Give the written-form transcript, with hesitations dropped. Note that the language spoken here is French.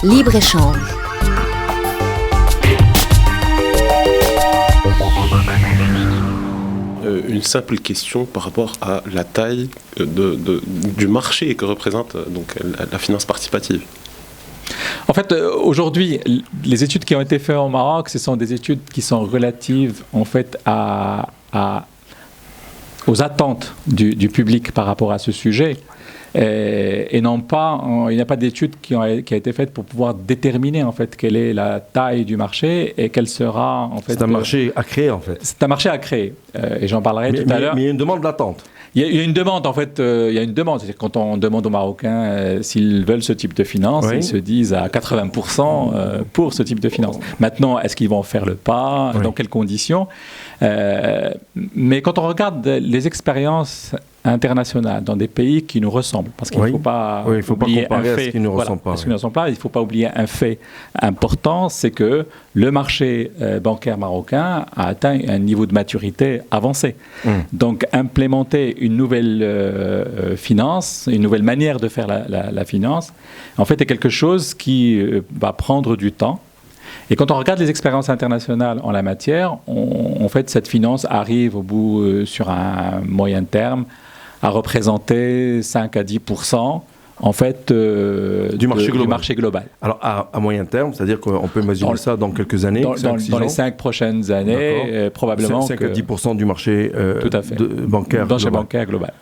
Libre-échange. Une simple question par rapport à la taille du marché que représente donc, la finance participative. En fait, aujourd'hui, les études qui ont été faites au Maroc, ce sont des études qui sont relatives en fait aux attentes du public par rapport à ce sujet. Et non pas, il n'y a pas d'études qui a été faite pour pouvoir déterminer en fait quelle est la taille du marché et quelle sera en fait. C'est un marché à créer en fait. C'est un marché à créer et j'en parlerai tout à l'heure. Mais il y a une demande latente. Il y a une demande en fait, il y a une demande. C'est-à-dire quand on demande aux Marocains s'ils veulent ce type de finance, ils se disent à 80% pour ce type de finance. Maintenant, est-ce qu'ils vont faire le pas? Dans quelles conditions? Mais quand on regarde les expériences internationales dans des pays qui nous ressemblent, parce qu'il ne faut pas oublier un fait, il ne faut pas oublier un fait important, c'est que le marché bancaire marocain a atteint un niveau de maturité avancé. Donc implémenter une nouvelle finance, une nouvelle manière de faire la finance, en fait est quelque chose qui va prendre du temps. Et quand on regarde les expériences internationales en la matière, en fait, cette finance arrive au bout, sur un moyen terme, à représenter 5 à 10% en fait, du marché global. Alors, à moyen terme, c'est-à-dire qu'on peut mesurer ça dans quelques années, dans les 5 prochaines années, probablement 5 à 10% du marché bancaire bancaire global.